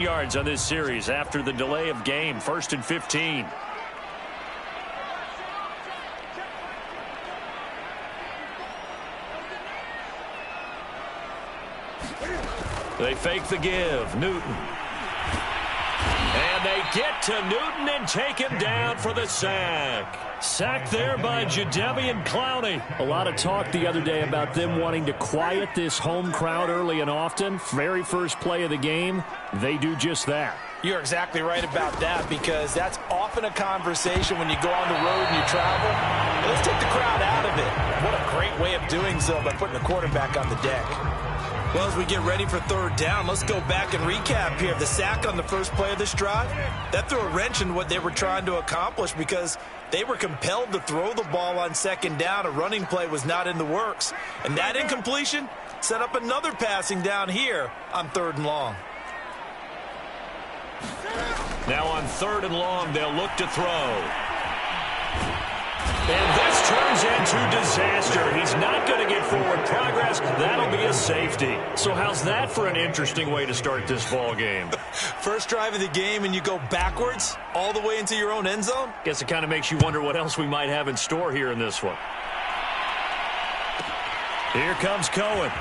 yards on this series after the delay of game. 1st and 15. They fake the give. Newton. And they get to Newton and take him down for the sack. Sacked there by Jadeveon Clowney. A lot of talk the other day about them wanting to quiet this home crowd early and often. Very first play of the game, they do just that. You're exactly right about that, because that's often a conversation when you go on the road and you travel. Let's take the crowd out of it. What a great way of doing so by putting the quarterback on the deck. Well, as we get ready for 3rd down, let's go back and recap here. The sack on the first play of this drive, that threw a wrench in what they were trying to accomplish, because they were compelled to throw the ball on 2nd down. A running play was not in the works. And that incompletion set up another passing down here on 3rd and long. Now on 3rd and long, they'll look to throw. And this turns into disaster. He's not going to get forward progress. That'll be a safety. So how's that for an interesting way to start this ball game? First drive of the game and you go backwards all the way into your own end zone? Guess it kind of makes you wonder what else we might have in store here in this one. Here comes Cohen.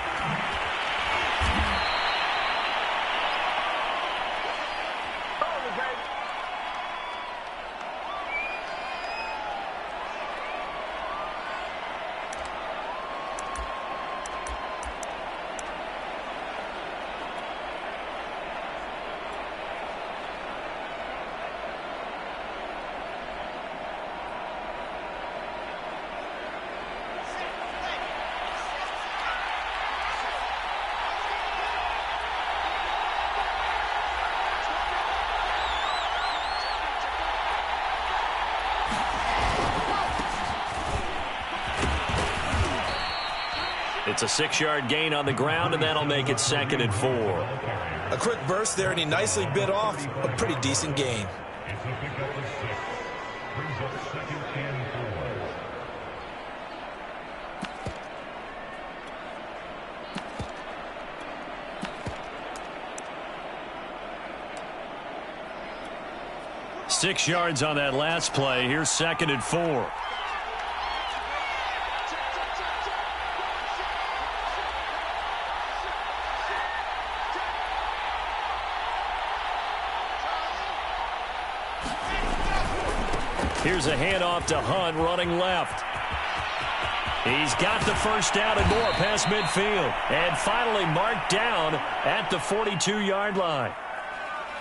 It's a 6-yard gain on the ground, and that'll make it 2nd and 4. A quick burst there, and he nicely bit off a pretty decent gain. Six yards on that last play. Here's 2nd and 4. Here's a handoff to Hunt, running left. He's got the first down and more past midfield. And finally marked down at the 42-yard line.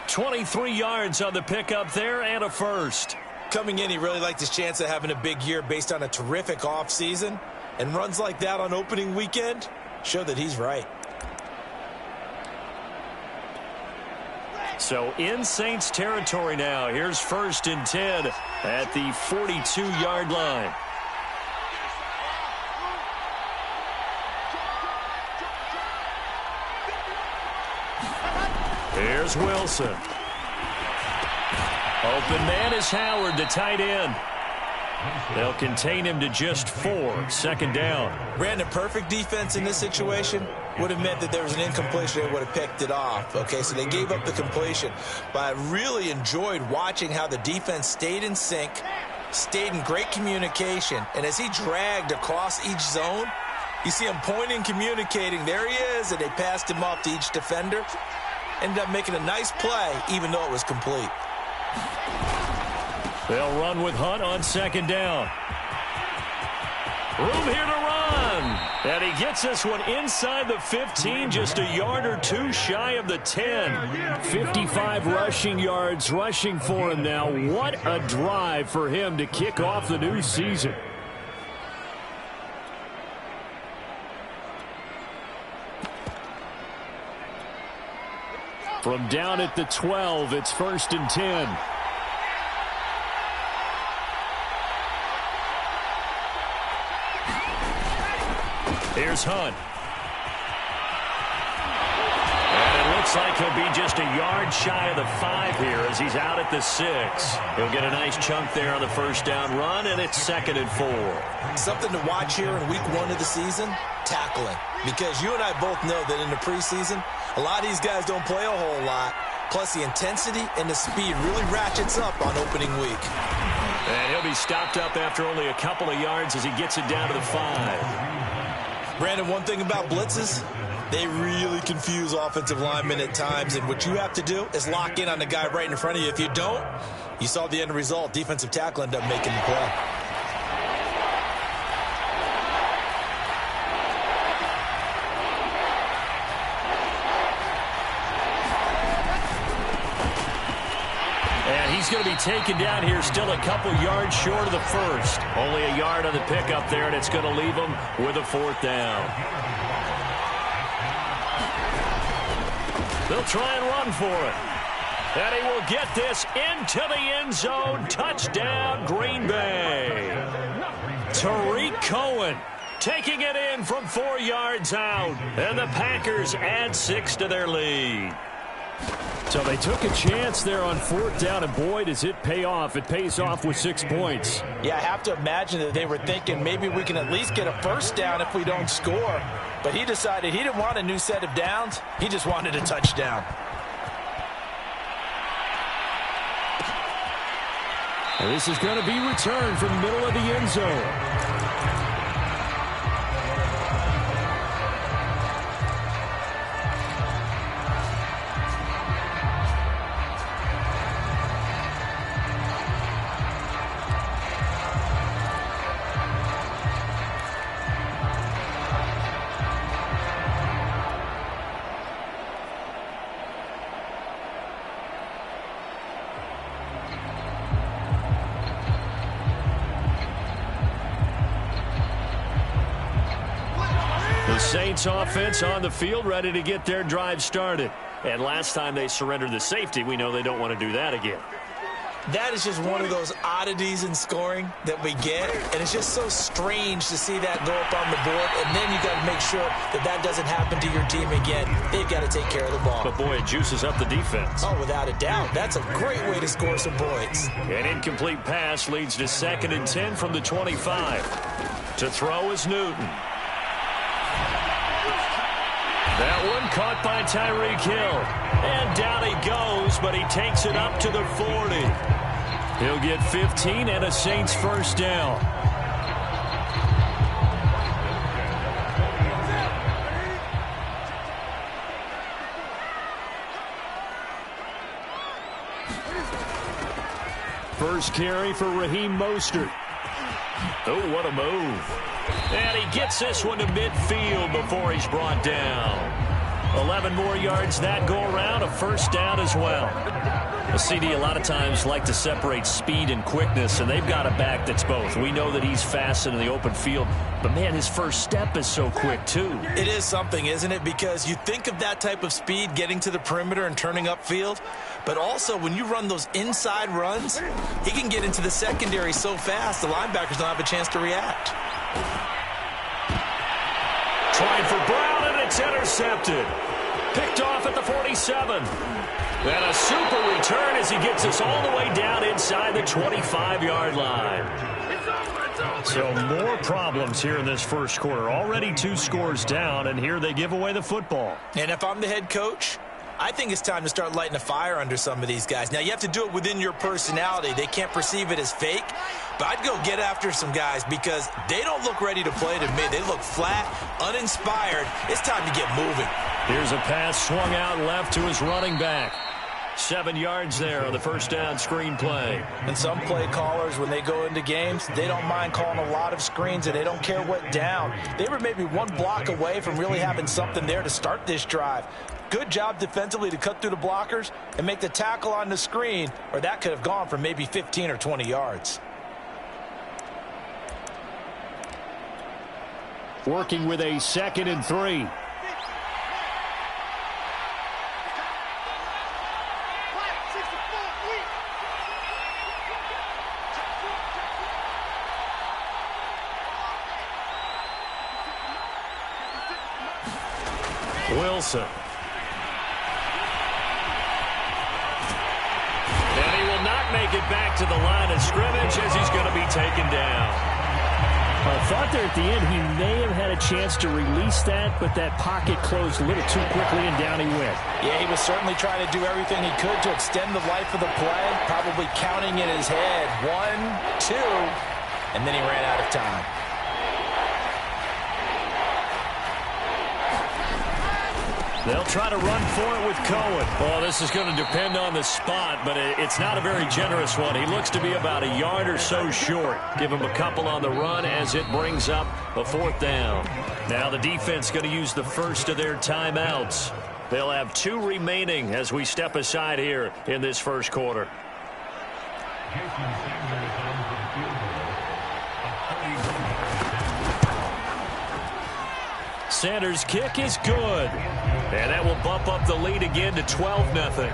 23 yards on the pickup there and a first. Coming in, he really liked his chance of having a big year based on a terrific offseason. And runs like that on opening weekend show that he's right. So in Saints territory now. Here's 1st and 10 at the 42-yard line. Here's Wilson. Open man is Howard, the tight end. They'll contain him to just 4. 2nd down. Brandon, perfect defense in this situation would have meant that there was an incompletion. They would have picked it off. Okay, so they gave up the completion. But I really enjoyed watching how the defense stayed in sync, stayed in great communication. And as he dragged across each zone, you see him pointing, communicating. There he is, and they passed him off to each defender. Ended up making a nice play, even though it was complete. They'll run with Hunt on 2nd down. Room here to run. And he gets this one inside the 15, just a yard or two shy of the 10. 55 rushing yards rushing for him now. What a drive for him to kick off the new season. From down at the 12, it's 1st and 10. Here's Hunt. And it looks like he'll be just a yard shy of the 5 here as he's out at the 6. He'll get a nice chunk there on the first down run, and it's 2nd and 4. Something to watch here in week 1 of the season, tackling. Because you and I both know that in the preseason, a lot of these guys don't play a whole lot. Plus, the intensity and the speed really ratchets up on opening week. And he'll be stopped up after only a couple of yards as he gets it down to the 5. Brandon, one thing about blitzes, they really confuse offensive linemen at times, and what you have to do is lock in on the guy right in front of you. If you don't, you saw the end result. Defensive tackle ended up making the play. And he's going to be taken down here, still a couple yards short of the first. Only a yard on the pickup there, and it's going to leave him with a 4th down. They'll try and run for it. And he will get this into the end zone. Touchdown, Green Bay. Tariq Cohen taking it in from 4 yards out. And the Packers add 6 to their lead. So they took a chance there on 4th down, and boy, does it pay off. It pays off with 6 points. Yeah, I have to imagine that they were thinking maybe we can at least get a 1st down if we don't score. But he decided he didn't want a new set of downs. He just wanted a touchdown. And this is going to be returned from the middle of the end zone. Saints offense on the field, ready to get their drive started. And last time they surrendered the safety, we know they don't want to do that again. That is just one of those oddities in scoring that we get, and it's just so strange to see that go up on the board, and then you got to make sure that that doesn't happen to your team again. They've got to take care of the ball. But boy, it juices up the defense. Oh, without a doubt. That's a great way to score some points. An incomplete pass leads to 2nd and 10 from the 25. To throw is Newton. That one caught by Tyreek Hill. And down he goes, but he takes it up to the 40. He'll get 15 and a Saints 1st down. First carry for Raheem Mostert. Oh, what a move. And he gets this one to midfield before he's brought down. 11 more yards that go around, a 1st down as well. A CD a lot of times like to separate speed and quickness, and they've got a back that's both. We know that he's fast in the open field, but man, his first step is so quick too. It is something, isn't it? Because you think of that type of speed getting to the perimeter and turning upfield, but also when you run those inside runs, he can get into the secondary so fast the linebackers don't have a chance to react. Trying for Brown, and it's intercepted. Picked off at the 47. And a super return as he gets us all the way down inside the 25-yard line. So more problems here in this first quarter. Already 2 scores down, and here they give away the football. And if I'm the head coach, I think it's time to start lighting a fire under some of these guys. Now, you have to do it within your personality. They can't perceive it as fake. But I'd go get after some guys because they don't look ready to play to me. They look flat, uninspired. It's time to get moving. Here's a pass swung out left to his running back. 7 yards there on the 1st down screen play. And some play callers, when they go into games, they don't mind calling a lot of screens, and they don't care what down. They were maybe 1 block away from really having something there to start this drive. Good job defensively to cut through the blockers and make the tackle on the screen, or that could have gone for maybe 15 or 20 yards. Working with a 2nd and 3. Wilson. And he will not make it back to the line of scrimmage as he's going to be taken down. I thought there at the end he may have had a chance to release that, but that pocket closed a little too quickly, and down he went. Yeah, he was certainly trying to do everything he could to extend the life of the play, probably counting in his head 1, 2, and then he ran out of time. They'll try to run for it with Cohen. Well, this is going to depend on the spot, but it's not a very generous one. He looks to be about a yard or so short. Give him a couple on the run as it brings up a 4th down. Now the defense going to use the first of their timeouts. They'll have 2 remaining as we step aside here in this first quarter. Sanders' kick is good. And that will bump up the lead again to 12-0.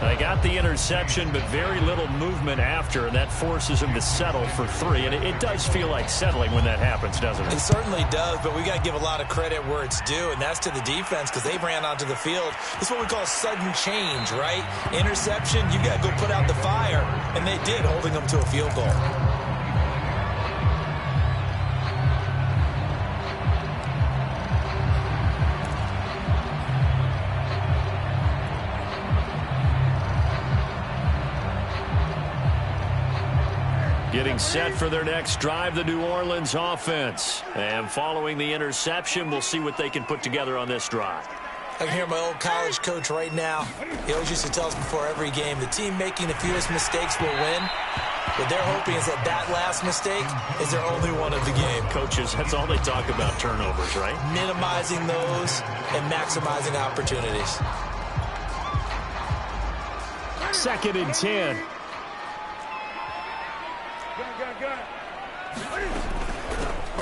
They got the interception, but very little movement after, and that forces him to settle for 3. And it does feel like settling when that happens, doesn't it? It certainly does, but we got to give a lot of credit where it's due, and that's to the defense because they ran onto the field. It's what we call sudden change, right? Interception, you got to go put out the fire, and they did, holding them to a field goal. Getting set for their next drive, the New Orleans offense. And following the interception, we'll see what they can put together on this drive. I can hear my old college coach right now. He always used to tell us before every game, the team making the fewest mistakes will win. What they're hoping is that last mistake is their only one of the game. Coaches, that's all they talk about, turnovers, right? Minimizing those and maximizing opportunities. 2nd and 10.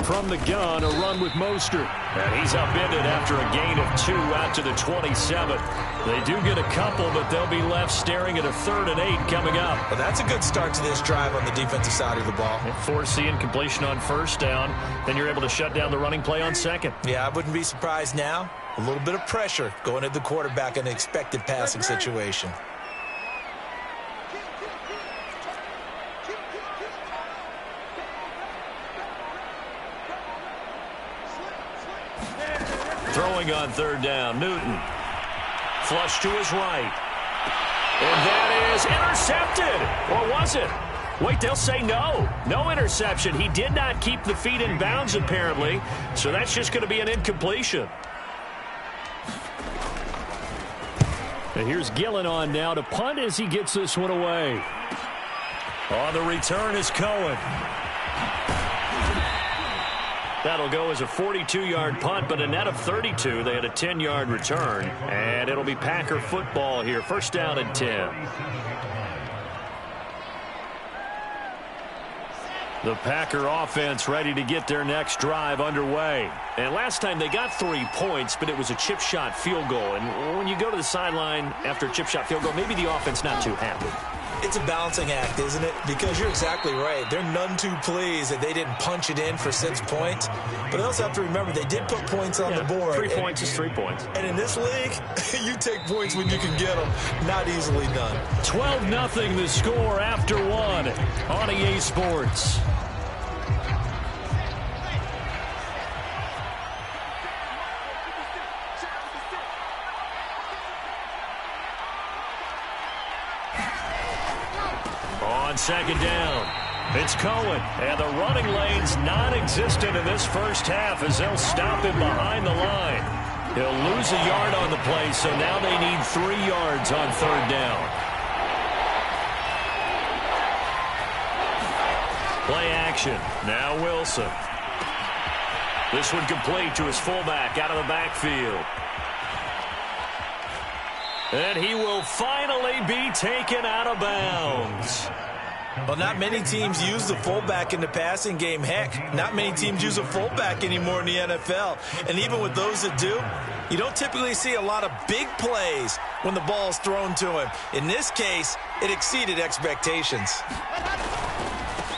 From the gun, a run with Mostert. And he's upended after a gain of 2 out to the 27. They do get a couple, but they'll be left staring at a 3rd and 8 coming up. Well, that's a good start to this drive on the defensive side of the ball. Force the incompletion on 1st down. Then you're able to shut down the running play on 2nd. Yeah, I wouldn't be surprised now. A little bit of pressure going at the quarterback in an expected passing situation. Throwing on 3rd down, Newton. Flush to his right. And that is intercepted. Or was it? Wait, they'll say no. No interception. He did not keep the feet in bounds, apparently. So that's just going to be an incompletion. And here's Gillen on now to punt as he gets this one away. On the return is Cohen. That'll go as a 42-yard punt, but a net of 32. They had a 10-yard return, and it'll be Packer football here. 1st down and 10. The Packer offense ready to get their next drive underway. And last time they got 3 points, but it was a chip shot field goal. And when you go to the sideline after a chip shot field goal, maybe the offense not too happy. It's a balancing act, isn't it? Because you're exactly right. They're none too pleased that they didn't punch it in for 6 points. But they also have to remember they did put points on the board. 3 points is 3 points. And in this league, you take points when you can get them. Not easily done. 12-0 the score after 1 on EA Sports. On 2nd down, it's Cohen, and the running lane's non-existent in this first half as they'll stop him behind the line. He'll lose a yard on the play, so now they need 3 yards on 3rd down. Play action, now Wilson. This one complete to his fullback out of the backfield. And he will finally be taken out of bounds. Well, not many teams use the fullback in the passing game. Heck, not many teams use a fullback anymore in the NFL. And even with those that do, you don't typically see a lot of big plays when the ball's thrown to him. In this case, it exceeded expectations.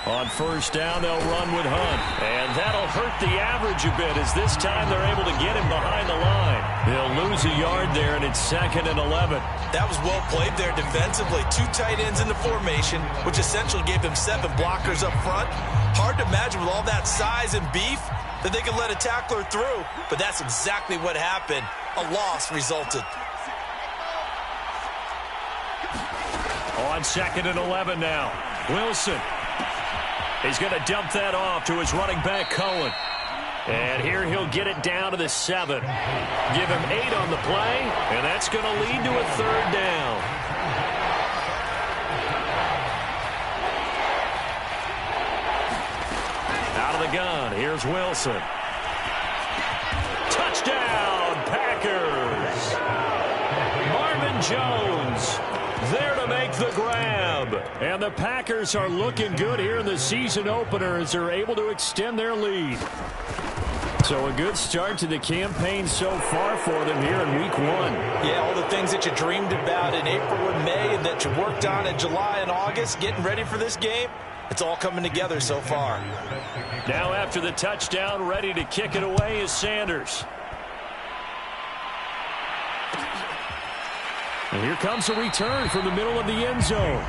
On 1st down, they'll run with Hunt. And that'll hurt the average a bit as this time they're able to get him behind the line. They'll lose a yard there, and it's 2nd and 11. That was well played there defensively. 2 tight ends in the formation, which essentially gave them 7 blockers up front. Hard to imagine with all that size and beef that they could let a tackler through, but that's exactly what happened. A loss resulted. On 2nd and 11 now. Wilson. He's going to dump that off to his running back, Cohen. And here he'll get it down to the 7. Give him 8 on the play, and that's going to lead to a 3rd down. Out of the gun, here's Wilson. Touchdown, Packers! Marvin Jones there to make the grab. And the Packers are looking good here in the season opener as they're able to extend their lead. So a good start to the campaign so far for them here in week 1. Yeah, all the things that you dreamed about in April and May and that you worked on in July and August, getting ready for this game, it's all coming together so far. Now after the touchdown, ready to kick it away is Sanders. And here comes a return from the middle of the end zone.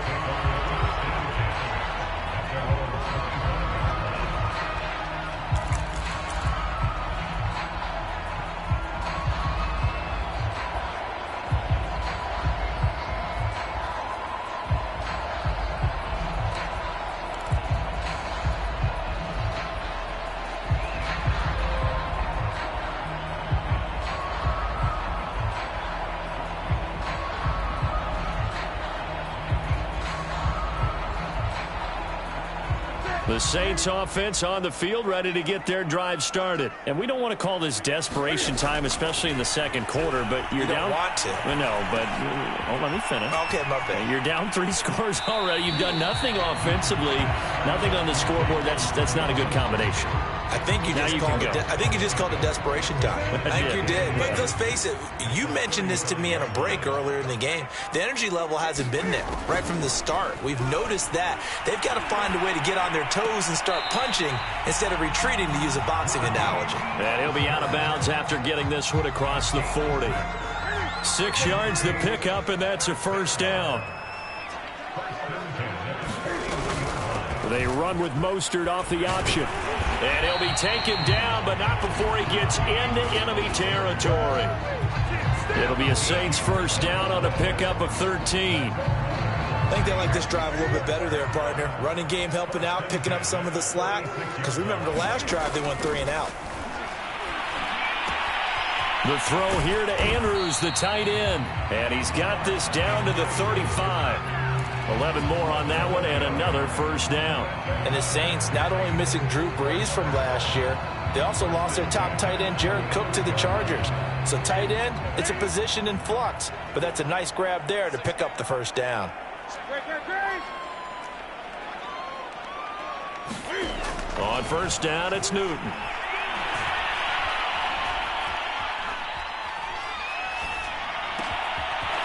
The Saints offense on the field, ready to get their drive started. And we don't want to call this desperation time, especially in the second quarter, but you're down. You don't want to. No, but let me finish. Okay, my bad. You're down 3 scores already. You've done nothing offensively, nothing on the scoreboard. That's not a good combination. I think you just called it desperation time. I think you did. But let's face it, you mentioned this to me on a break earlier in the game. The energy level hasn't been there right from the start. We've noticed that. They've got to find a way to get on their toes and start punching instead of retreating, to use a boxing analogy. And he'll be out of bounds after getting this one across the 40. 6 yards to pick up, and that's a 1st down. They run with Mostert off the option. And he'll be taken down, but not before he gets into enemy territory. It'll be a Saints 1st down on a pickup of 13. I think they like this drive a little bit better there, partner. Running game helping out, picking up some of the slack. Because remember the last drive, they went 3 and out. The throw here to Andrews, the tight end. And he's got this down to the 35. 11 more on that one, and another 1st down. And the Saints not only missing Drew Brees from last year, they also lost their top tight end, Jared Cook, to the Chargers. So tight end, it's a position in flux. But that's a nice grab there to pick up the 1st down. On 1st down, it's Newton.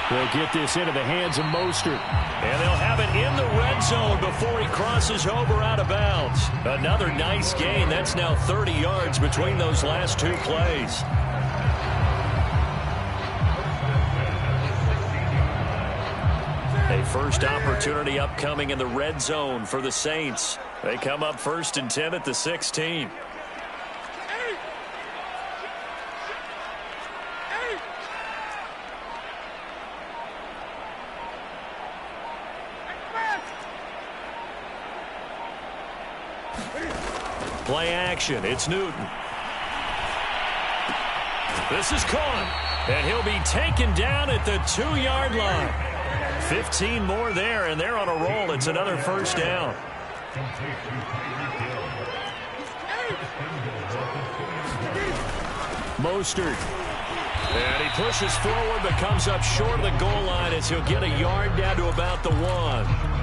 They'll get this into the hands of Mostert. And they'll have it in the red zone before he crosses over out of bounds. Another nice gain. That's now 30 yards between those last 2 plays. A first opportunity upcoming in the red zone for the Saints. They come up 1st and 10 at the 16. Play action. It's Newton. This is caught. And he'll be taken down at the 2-yard line. 15 more there, and they're on a roll. It's another 1st down. Mostert. And he pushes forward but comes up short of the goal line as he'll get a yard down to about the 1.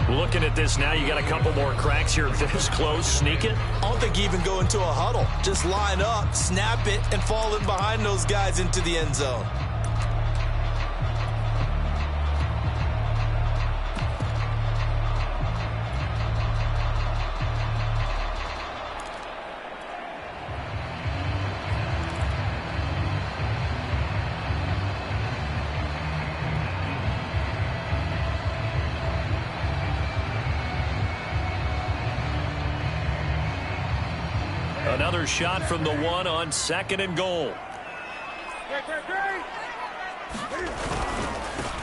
Looking at this now, you got a couple more cracks here this close. Sneak it. I don't think you even go into a huddle. Just line up, snap it, and fall in behind those guys into the end zone. Another shot from the one on 2nd and goal.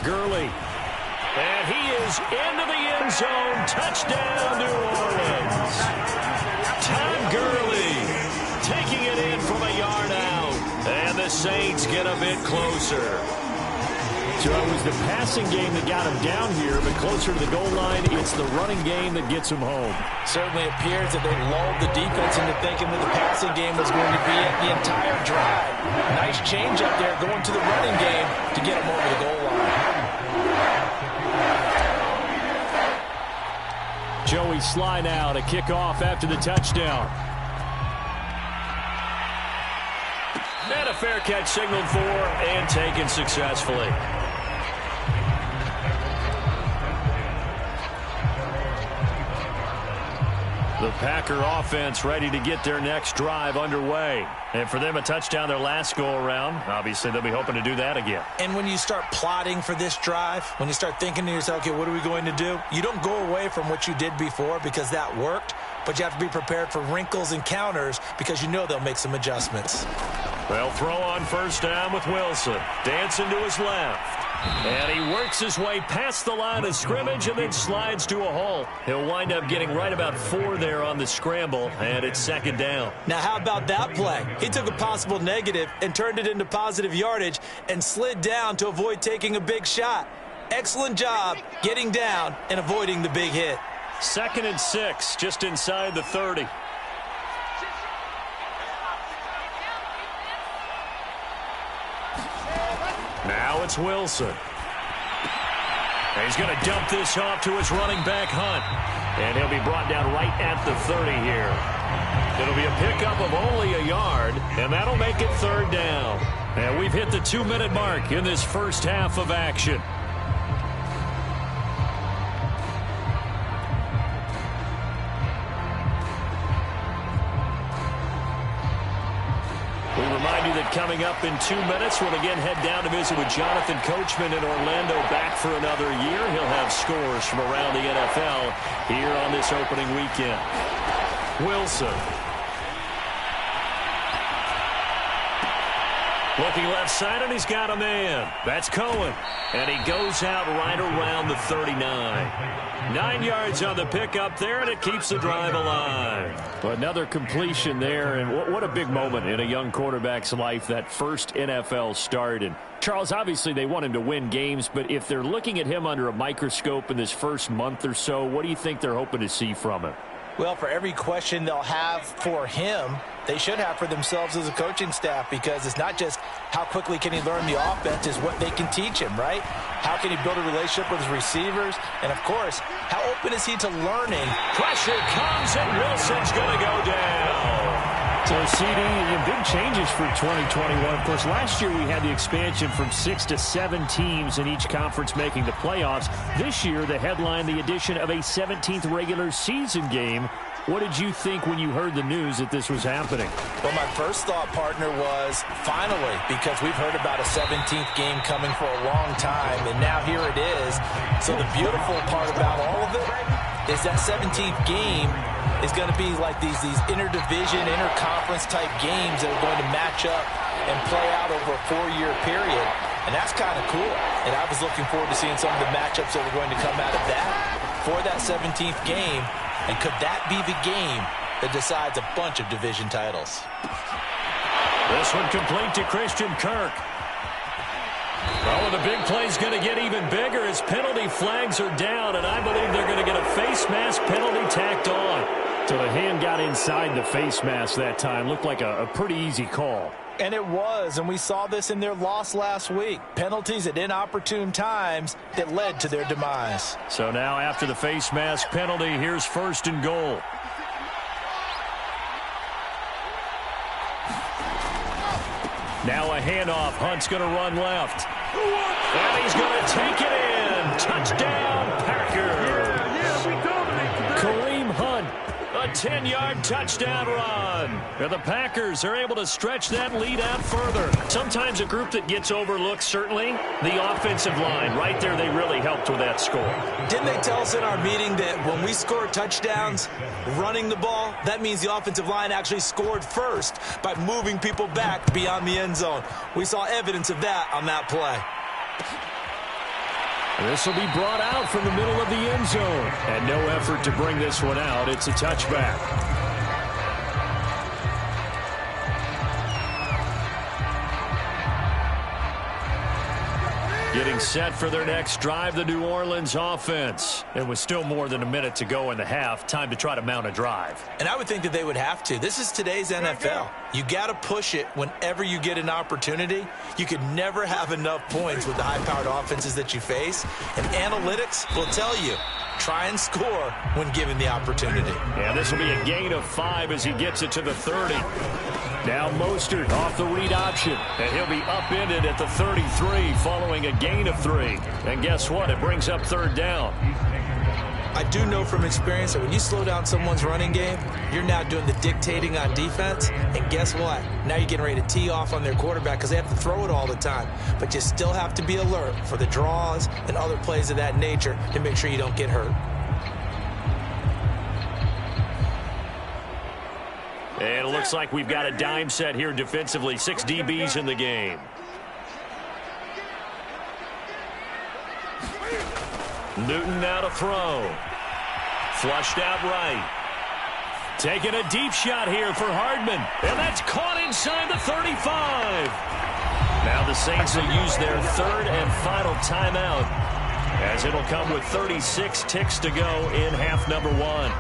Gurley. And he is into the end zone. Touchdown, New Orleans. Todd Gurley taking it in from a yard out. And the Saints get a bit closer. So it was the passing game that got him down here, but closer to the goal line, it's the running game that gets him home. Certainly appears that they lulled the defense into thinking that the passing game was going to be the entire drive. Nice change up there going to the running game to get him over the goal line. Joey Sly now to kick off after the touchdown. And a fair catch signaled for and taken successfully. The Packer offense ready to get their next drive underway. And for them, a touchdown their last go-around. Obviously, they'll be hoping to do that again. And when you start plotting for this drive, when you start thinking to yourself, okay, what are we going to do? You don't go away from what you did before because that worked, but you have to be prepared for wrinkles and counters because you know they'll make some adjustments. Well, throw on first down with Wilson. Dancing to his left. And he works his way past the line of scrimmage and then slides to a halt. He'll wind up getting right about 4 there on the scramble, and it's 2nd down. Now, how about that play? He took a possible negative and turned it into positive yardage and slid down to avoid taking a big shot. Excellent job getting down and avoiding the big hit. 2nd and 6, just inside the 30. Now it's Wilson. And he's going to dump this off to his running back, Hunt. And he'll be brought down right at the 30 here. It'll be a pickup of only a yard, and that'll make it 3rd down. And we've hit the 2-minute mark in this first half of action. We remind you that coming up in 2 minutes, we'll again head down to visit with Jonathan Coachman in Orlando, back for another year. He'll have scores from around the NFL here on this opening weekend. Wilson. Looking left side, and he's got a man. That's Cohen. And he goes out right around the 39. 9 yards on the pickup there, and it keeps the drive alive. But another completion there, and what a big moment in a young quarterback's life, that first NFL start. And Charles, obviously they want him to win games, but if they're looking at him under a microscope in this first month or so, what do you think they're hoping to see from him? Well, for every question they'll have for him, they should have for themselves as a coaching staff, because it's not just how quickly can he learn the offense, it's what they can teach him, right? How can he build a relationship with his receivers? And, of course, how open is he to learning? Pressure comes, and Wilson's going to go down. So, CD, big changes for 2021. Of course, last year we had the expansion from 6 to 7 teams in each conference making the playoffs. This year, the headline, the addition of a 17th regular season game. What did you think when you heard the news that this was happening? Well, my first thought, partner, was finally, because we've heard about a 17th game coming for a long time, and now here it is. So the beautiful part about all of it is that 17th game is going to be like these interdivision, interconference type games that are going to match up and play out over a 4-year period. And that's kind of cool. And I was looking forward to seeing some of the matchups that were going to come out of that for that 17th game. And could that be the game that decides a bunch of division titles? This one complete to Christian Kirk. Oh, the big play's going to get even bigger as penalty flags are down, and I believe they're going to get a face mask penalty tacked on. So the hand got inside the face mask that time. Looked like a pretty easy call. And it was, and we saw this in their loss last week. Penalties at inopportune times that led to their demise. So now after the face mask penalty, here's 1st and goal. Now a handoff. Hunt's going to run left. And he's going to take it in. Touchdown, Packers. Kareem Hunt. A 10-yard touchdown run. And the Packers are able to stretch that lead out further. Sometimes a group that gets overlooked, certainly, the offensive line. Right there, they really helped with that score. Didn't they tell us in our meeting that when we score touchdowns running the ball, that means the offensive line actually scored first by moving people back beyond the end zone? We saw evidence of that on that play. This will be brought out from the middle of the end zone. And no effort to bring this one out. It's a touchback. Getting set for their next drive, the New Orleans offense. And with still more than a minute to go in the half, time to try to mount a drive. And I would think that they would have to. This is today's NFL. You got to push it whenever you get an opportunity. You could never have enough points with the high-powered offenses that you face. And analytics will tell you, try and score when given the opportunity. Yeah, this will be a gain of 5 as he gets it to the 30. Now Mostert off the read option, and he'll be upended at the 33 following a gain of 3. And guess what? It brings up third down. I do know from experience that when you slow down someone's running game, you're now doing the dictating on defense. And guess what? Now you're getting ready to tee off on their quarterback because they have to throw it all the time. But you still have to be alert for the draws and other plays of that nature to make sure you don't get hurt. And it looks like we've got a dime set here defensively. 6 DBs in the game. Newton now to throw. Flushed out right. Taking a deep shot here for Hardman. And that's caught inside the 35. Now the Saints will use their third and final timeout, as it'll come with 36 ticks to go in half number 1.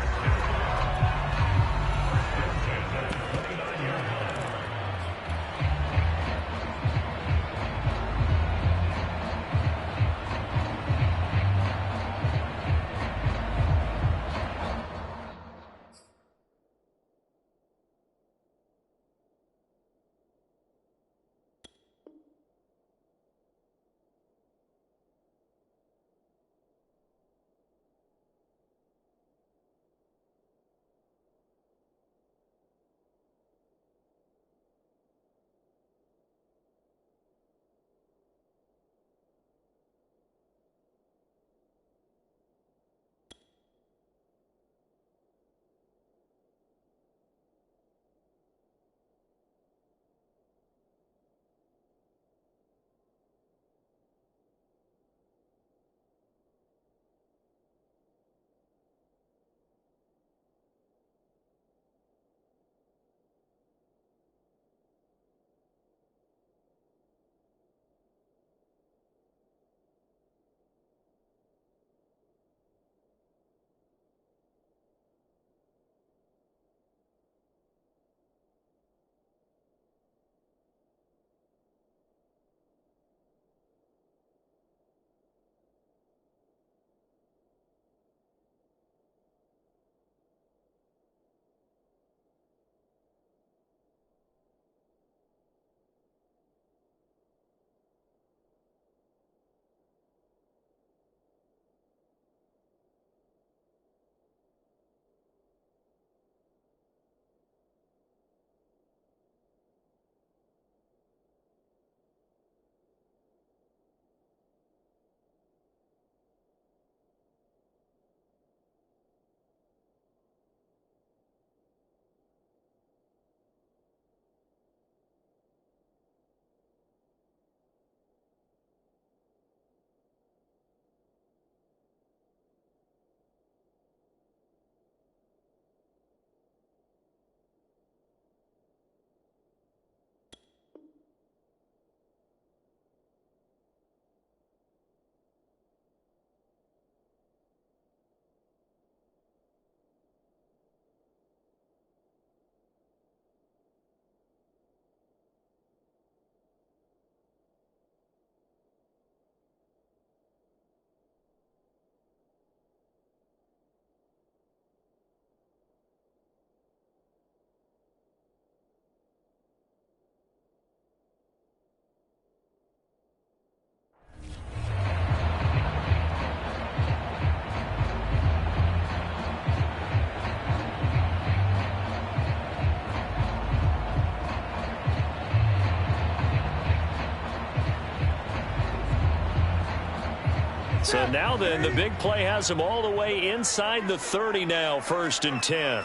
So now then, the big play has him all the way inside the 30 now, 1st and 10.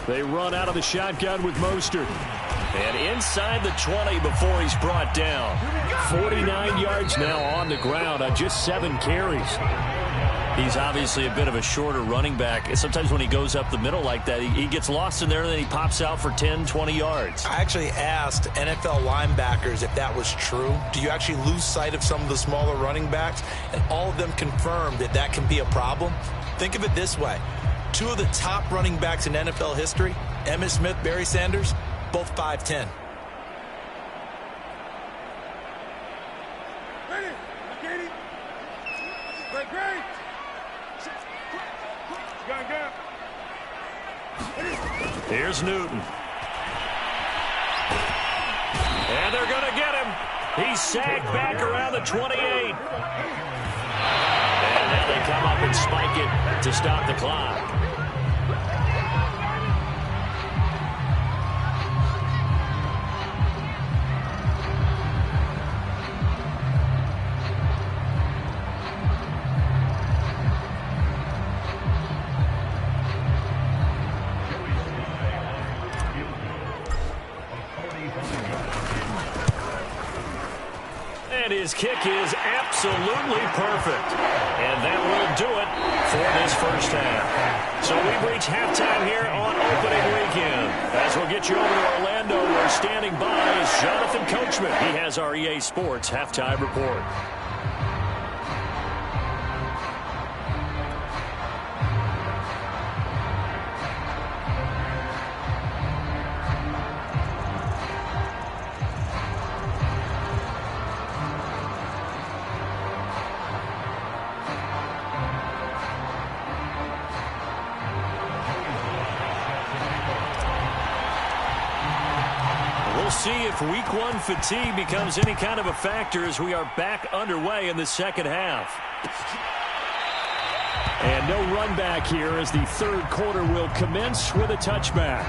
They run out of the shotgun with Mostert. And inside the 20 before he's brought down. 49 yards now on the ground on just 7 carries. He's obviously a bit of a shorter running back. Sometimes when he goes up the middle like that, he gets lost in there and then he pops out for 10, 20 yards. I actually asked NFL linebackers if that was true. Do you actually lose sight of some of the smaller running backs? And all of them confirmed that that can be a problem. Think of it this way. 2 of the top running backs in NFL history, Emmitt Smith, Barry Sanders, both 5'10". Here's Newton. And they're going to get him. He's sagged back around the 28. And now they come up and spike it to stop the clock. And his kick is absolutely perfect. And that will do it for this first half. So we've reached halftime here on opening weekend. As we'll get you over to Orlando, where standing by is Jonathan Coachman. He has our EA Sports halftime report. See if week 1 fatigue becomes any kind of a factor as we are back underway in the second half. And no run back here as the 3rd quarter will commence with a touchback.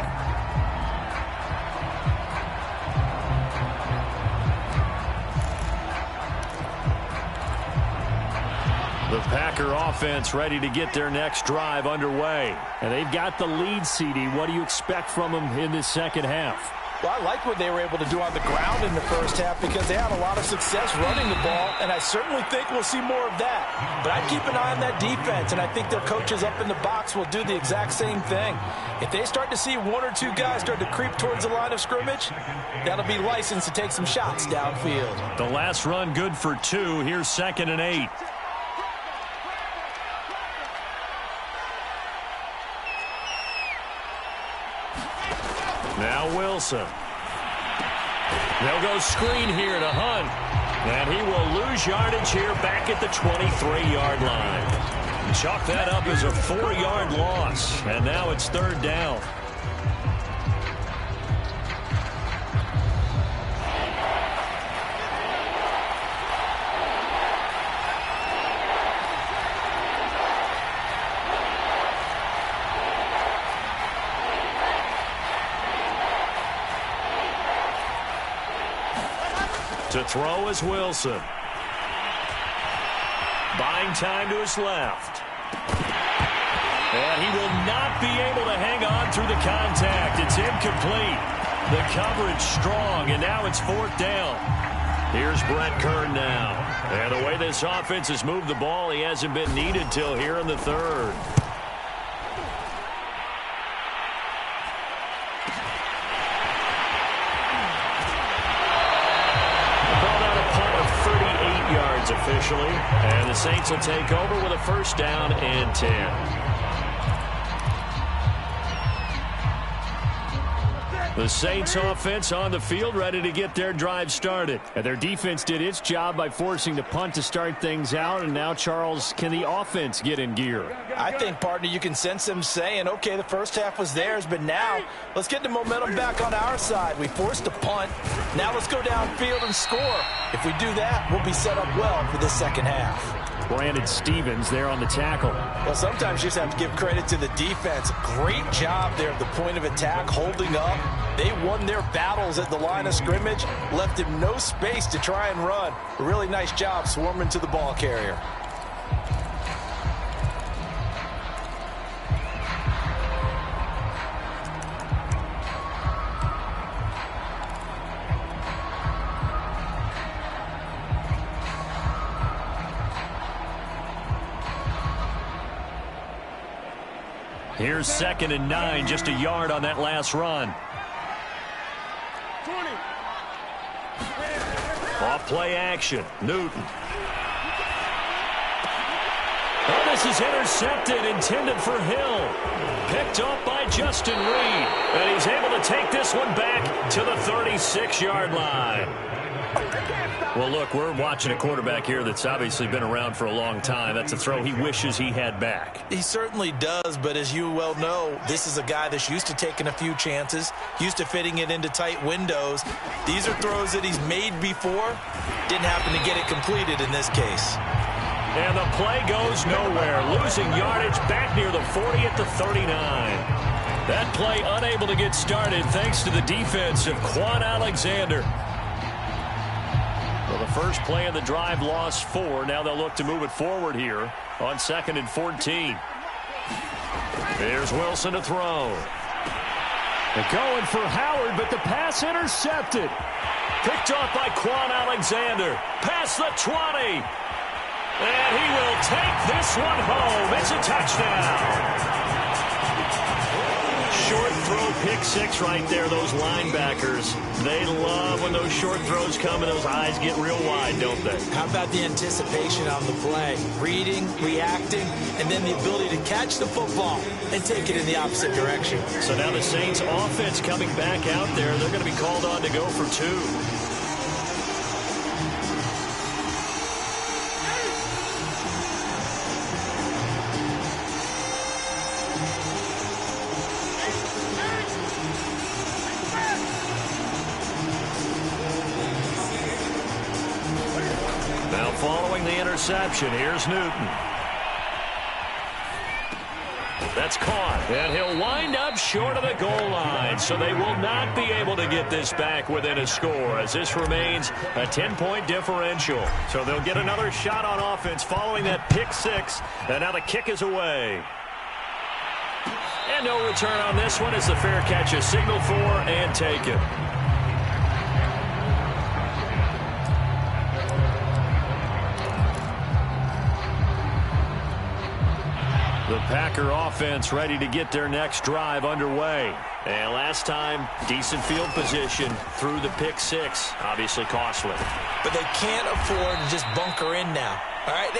The Packer offense ready to get their next drive underway. And they've got the lead, CD. What do you expect from them in this second half? Well, I like what they were able to do on the ground in the first half because they had a lot of success running the ball, and I certainly think we'll see more of that. But I'd keep an eye on that defense, and I think their coaches up in the box will do the exact same thing. If they start to see 1 or 2 guys start to creep towards the line of scrimmage, that'll be licensed to take some shots downfield. The last run good for 2. Here's 2nd and 8. Now Wilson. They'll go screen here to Hunt. And he will lose yardage here back at the 23-yard line. Chalk that up as a 4-yard loss. And now it's 3rd down. To throw is Wilson. Buying time to his left. And he will not be able to hang on through the contact. It's incomplete. The coverage strong, and now it's 4th down. Here's Brett Kern now. And the way this offense has moved the ball, he hasn't been needed till here in the 3rd. Officially, and the Saints will take over with a 1st down and 10. The Saints offense on the field ready to get their drive started. And their defense did its job by forcing the punt to start things out. And now, Charles, can the offense get in gear? I think, partner, you can sense them saying, okay, the first half was theirs, but now let's get the momentum back on our side. We forced a punt. Now let's go downfield and score. If we do that, we'll be set up well for this second half. Brandon Stevens there on the tackle. Well, sometimes you just have to give credit to the defense. Great job there at the point of attack, holding up. They won their battles at the line of scrimmage, left him no space to try and run. A really nice job swarming to the ball carrier. Here's 2nd and 9, just a yard on that last run. 20. Off play action, Newton. Oh, this is intercepted, intended for Hill. Picked up by Justin Reed. And he's able to take this one back to the 36-yard line. Well, look, we're watching a quarterback here that's obviously been around for a long time. That's a throw he wishes he had back. He certainly does, but as you well know, this is a guy that's used to taking a few chances, used to fitting it into tight windows. These are throws that he's made before. Didn't happen to get it completed in this case. And the play goes nowhere. Losing yardage back near the 40 at the 39. That play unable to get started thanks to the defense of Quan Alexander. Well, the first play of the drive lost 4. Now they'll look to move it forward here on 2nd and 14. There's Wilson to throw. They're going for Howard, but the pass intercepted. Picked off by Quan Alexander. Past the 20. And he will take this one home. It's a touchdown. Short throw, pick 6 right there. Those linebackers, they love when those short throws come and those eyes get real wide, don't they? How about the anticipation on the play? Reading, reacting, and then the ability to catch the football and take it in the opposite direction. So now the Saints offense coming back out there. They're going to be called on to go for 2. Following the interception, here's Newton. That's caught, and he'll wind up short of the goal line, so they will not be able to get this back within a score as this remains a 10-point differential. So they'll get another shot on offense following that pick 6, and now the kick is away. And no return on this one as the fair catch is signaled for and taken. The Packer offense ready to get their next drive underway. And last time, decent field position through the pick 6. Obviously costly. But they can't afford to just bunker in now. All right,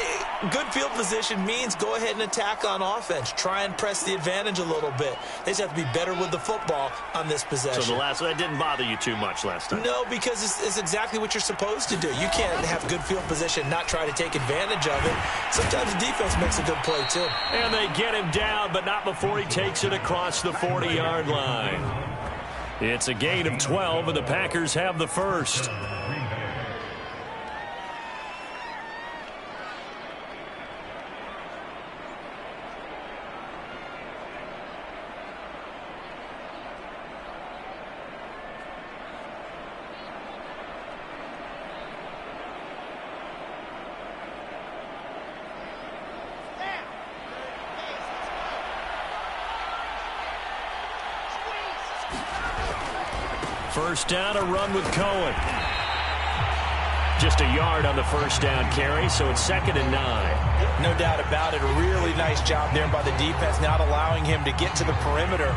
good field position means go ahead and attack on offense. Try and press the advantage a little bit. They just have to be better with the football on this possession. So that didn't bother you too much last time? No, because it's exactly what you're supposed to do. You can't have good field position and not try to take advantage of it. Sometimes the defense makes a good play, too. And they get him down, but not before he takes it across the 40-yard line. It's a gain of 12, and the Packers have the first. First down, a run with Cohen. Just a yard on the first down carry, so it's 2nd and 9. No doubt about it. A really nice job there by the defense, not allowing him to get to the perimeter.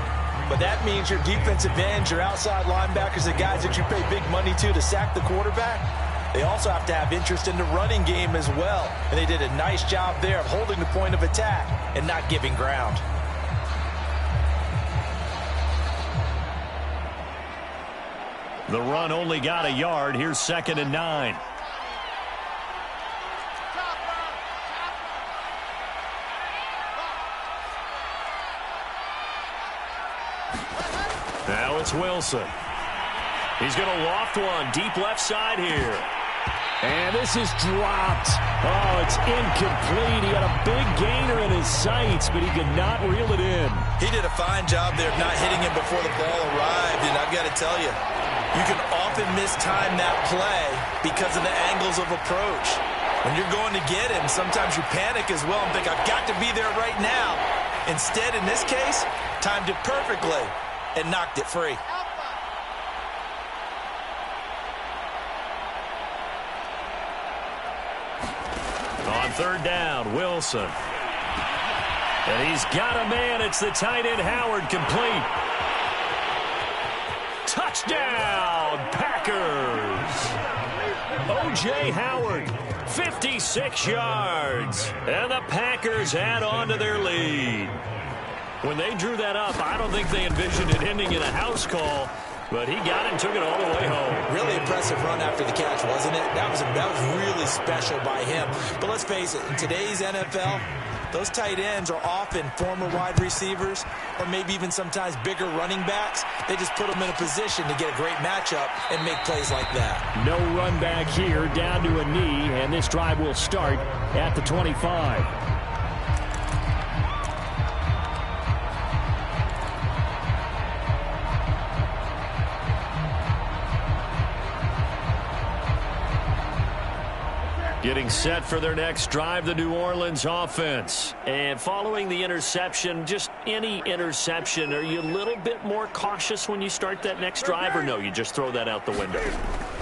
But that means your defensive ends, your outside linebackers, the guys that you pay big money to sack the quarterback, they also have to have interest in the running game as well. And they did a nice job there of holding the point of attack and not giving ground. The run only got a yard. Here's 2nd and 9. Now it's Wilson. He's going to loft one deep left side here. And this is dropped. Oh, it's incomplete. He had a big gainer in his sights, but he could not reel it in. He did a fine job there of not hitting him before the ball arrived, and I've got to tell you, you can often mistime that play because of the angles of approach. When you're going to get him, sometimes you panic as well and think, I've got to be there right now. Instead, in this case, timed it perfectly and knocked it free. On third down, Wilson. And he's got a man. It's the tight end, Howard, complete. Touchdown, Packers. O.J. Howard, 56 yards. And the Packers add on to their lead. When they drew that up, I don't think they envisioned it ending in a house call. But he got it and took it all the way home. Really impressive run after the catch, wasn't it? That was really special by him. But let's face it, in today's NFL, those tight ends are often former wide receivers or maybe even sometimes bigger running backs. They just put them in a position to get a great matchup and make plays like that. No run back here, down to a knee, and this drive will start at the 25. Getting set for their next drive, the New Orleans offense. And following the interception, just any interception, are you a little bit more cautious when you start that next drive, or no, you just throw that out the window?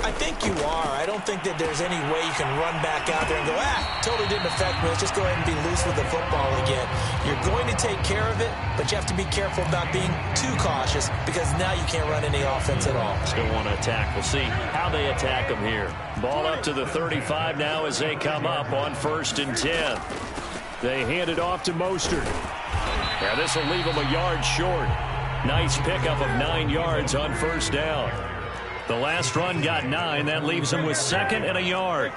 I think you are. I don't think that there's any way you can run back out there and go, totally didn't affect me. Let's just go ahead and be loose with the football again. You're going to take care of it, but you have to be careful about being too cautious because now you can't run any offense at all. Still want to attack. We'll see how they attack them here. Ball up to the 35 now as they come up on 1st and 10. They hand it off to Mostert. Now this will leave them a yard short. Nice pickup of 9 yards on 1st down. The last run got 9. That leaves them with 2nd and a yard.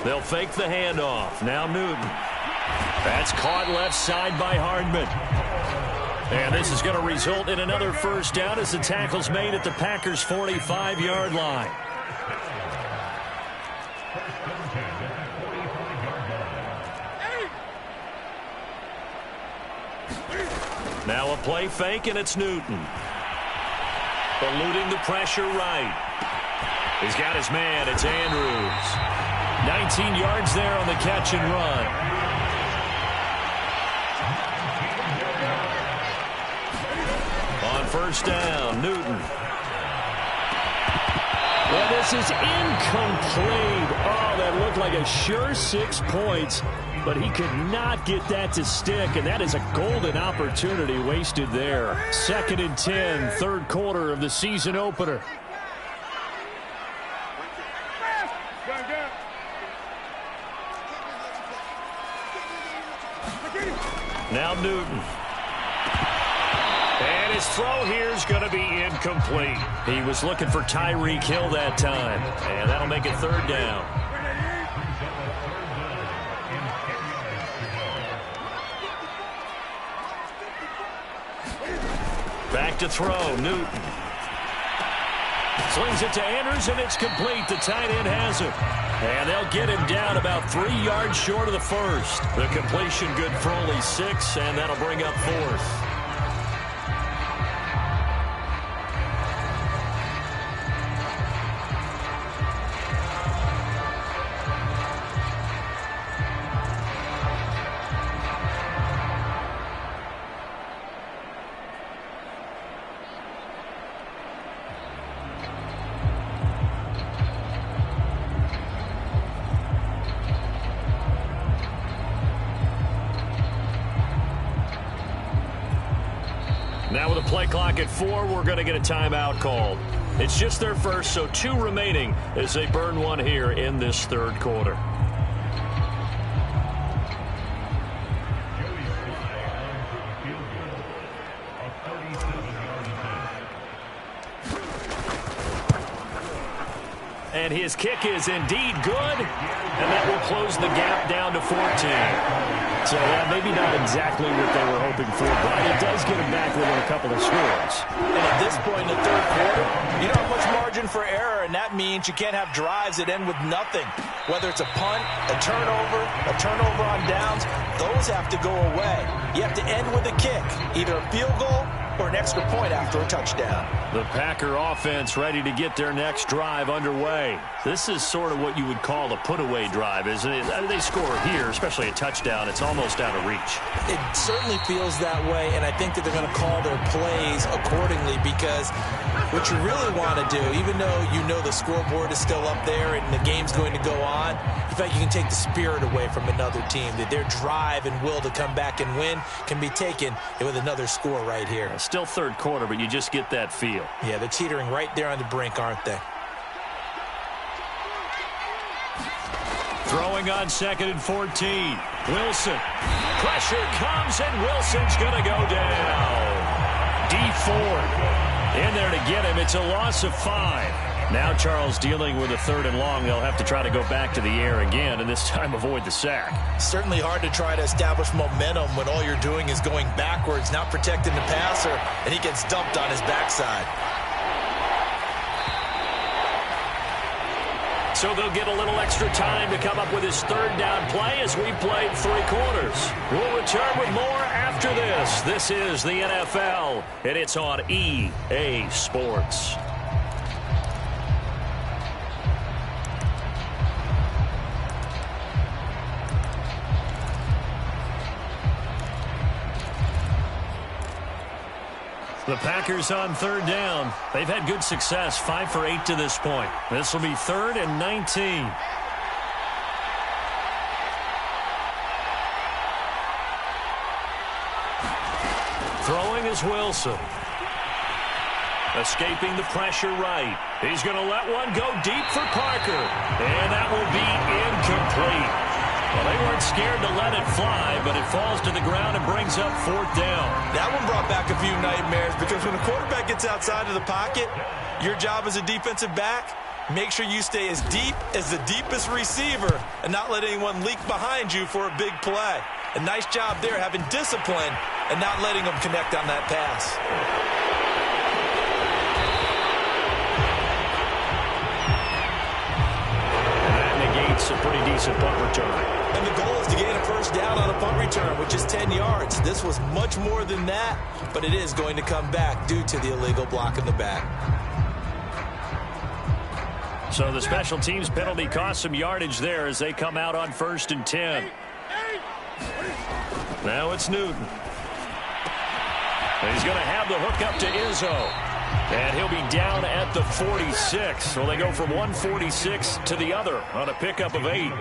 They'll fake the handoff. Now Newton. That's caught left side by Hardman. And this is going to result in another 1st down as the tackle's made at the Packers' 45-yard line. Now a play fake, and it's Newton. Eluding the pressure right. He's got his man. It's Andrews. 19 yards there on the catch and run. On 1st down, Newton. Well, this is incomplete. Oh, that looked like a sure 6 points, but he could not get that to stick, and that is a golden opportunity wasted there. 2nd and 10, 3rd quarter of the season opener. Now Newton. And his throw here is going to be incomplete. He was looking for Tyreek Hill that time. And that'll make it 3rd down. Back to throw, Newton. Slings it to Andrews, and it's complete. The tight end has it. And they'll get him down about 3 yards short of the 1st. The completion good for only 6, and that'll bring up 4th. Now with a play clock at 4, we're going to get a timeout called. It's just their first, so 2 remaining as they burn one here in this 3rd quarter. And his kick is indeed good. And that will close the gap down to 14. So, maybe not exactly what they were hoping for, but it does get them back within a couple of scores. And at this point in the third quarter, you don't have much margin for error, and that means you can't have drives that end with nothing. Whether it's a punt, a turnover on downs, those have to go away. You have to end with a kick, either a field goal or an extra point after a touchdown. The Packer offense ready to get their next drive underway. This is sort of what you would call a put-away drive, isn't it? They score here, especially a touchdown. It's almost out of reach. It certainly feels that way, and I think that they're going to call their plays accordingly, because what you really want to do, even though you know the scoreboard is still up there and the game's going to go on, in fact, you can take the spirit away from another team. That their drive and will to come back and win can be taken with another score right here. Still third quarter, but you just get that feel. Yeah, they're teetering right there on the brink, aren't they? Throwing on 2nd and 14. Wilson. Pressure comes, and Wilson's going to go down. D Ford in there to get him. It's a loss of 5. Now Charles dealing with a 3rd and long. They'll have to try to go back to the air again, and this time avoid the sack. Certainly hard to try to establish momentum when all you're doing is going backwards, not protecting the passer, and he gets dumped on his backside. So they'll get a little extra time to come up with his 3rd down play as we played 3 quarters. We'll return with more after this. This is the NFL, and it's on EA Sports. The Packers on 3rd down. They've had good success, 5 for 8 to this point. This will be 3rd and 19. Throwing is Wilson. Escaping the pressure right. He's going to let one go deep for Parker. And that will be incomplete. Well, they weren't scared to let it fly, but it falls to the ground and brings up 4th down. That one brought back a few nightmares, because when a quarterback gets outside of the pocket, your job as a defensive back, make sure you stay as deep as the deepest receiver and not let anyone leak behind you for a big play. A nice job there, having discipline and not letting them connect on that pass. And that negates a pretty decent punt return. And the goal is to gain a 1st down on a punt return, which is 10 yards. This was much more than that, but it is going to come back due to the illegal block in the back. So the special teams penalty cost some yardage there as they come out on 1st and 10. Now it's Newton. And he's going to have the hook up to Izzo. And he'll be down at the 46. So they go from 146 to the other on a pickup of 8.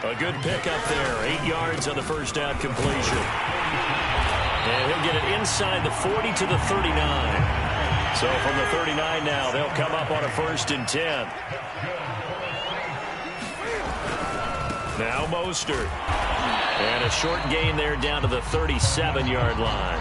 A good pickup there. 8 yards on the 1st down completion. And he'll get it inside the 40 to the 39. So from the 39 now, they'll come up on a 1st and 10. Now Mostert. And a short gain there down to the 37-yard line.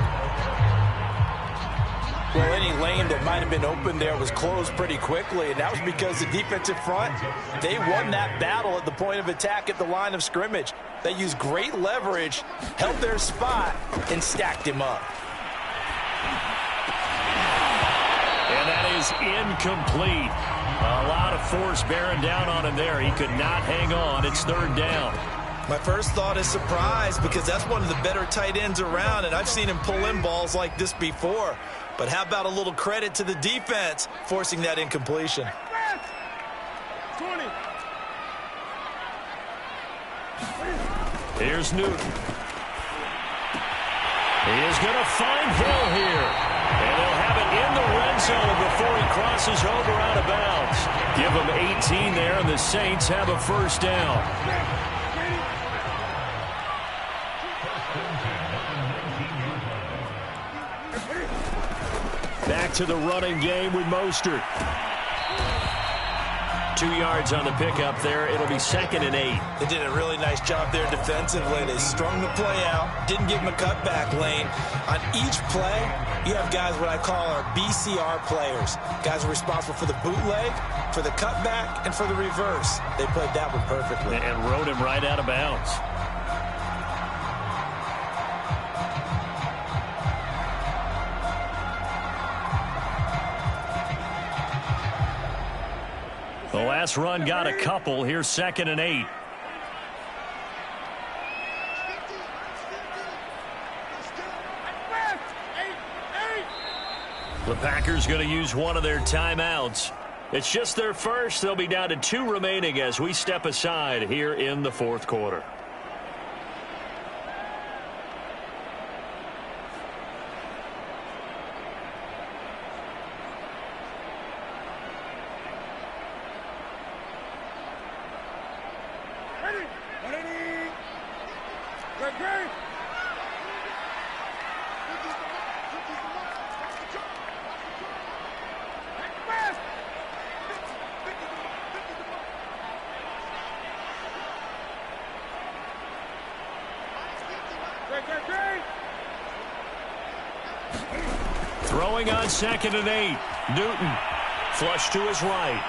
Well, any lane that might have been open there was closed pretty quickly, and that was because the defensive front, they won that battle at the point of attack at the line of scrimmage. They used great leverage, held their spot, and stacked him up. And that is incomplete. A lot of force bearing down on him there. He could not hang on. It's 3rd down. My first thought is surprise, because that's one of the better tight ends around, and I've seen him pull in balls like this before. But how about a little credit to the defense forcing that incompletion? 20. Here's Newton. He is going to find Hill here. And they'll have it in the red zone before he crosses over out of bounds. Give him 18 there, and the Saints have a 1st down. Back to the running game with Mostert. 2 yards on the pickup there. It'll be 2nd and 8. They did a really nice job there defensively. They strung the play out, didn't give them a cutback lane. On each play, you have guys what I call our BCR players. Guys are responsible for the bootleg, for the cutback, and for the reverse. They played that one perfectly. And rode him right out of bounds. The last run got a couple. Here's 2nd and 8. The Packers going to use one of their timeouts. It's just their first. They'll be down to 2 remaining as we step aside here in the 4th quarter. Throwing on 2nd and 8. Newton. Flush to his right.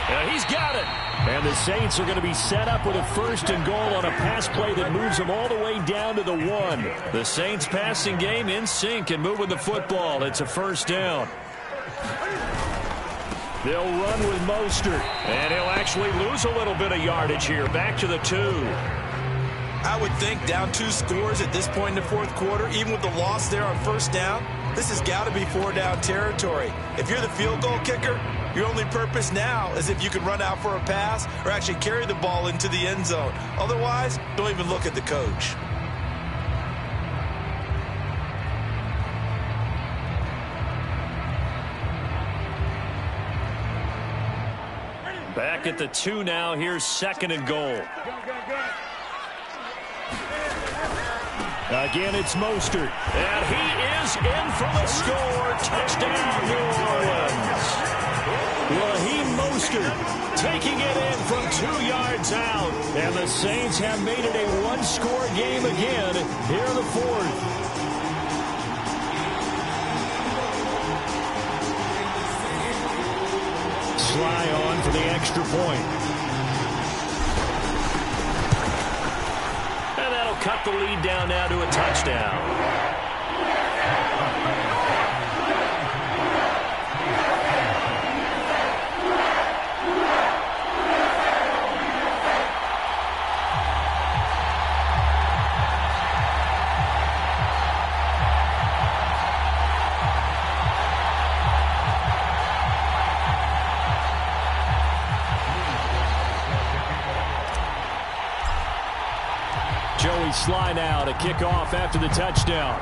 And he's got it. And the Saints are going to be set up with a 1st and goal on a pass play that moves them all the way down to the 1. The Saints passing game in sync and moving the football. It's a 1st down. They'll run with Mostert. And he'll actually lose a little bit of yardage here. Back to the 2. I would think down 2 scores at this point in the 4th quarter, even with the loss there on 1st down, this has got to be 4-down territory. If you're the field goal kicker, your only purpose now is if you can run out for a pass or actually carry the ball into the end zone. Otherwise, don't even look at the coach. Back at the 2 now. Here's 2nd and goal. Again, it's Mostert. And he is in for the score. Touchdown, New Orleans. Raheem Mostert taking it in from 2 yards out. And the Saints have made it a 1-score game again here in the 4th. Sly on for the extra point. Cut the lead down now to a touchdown. Sly now to kick off after the touchdown.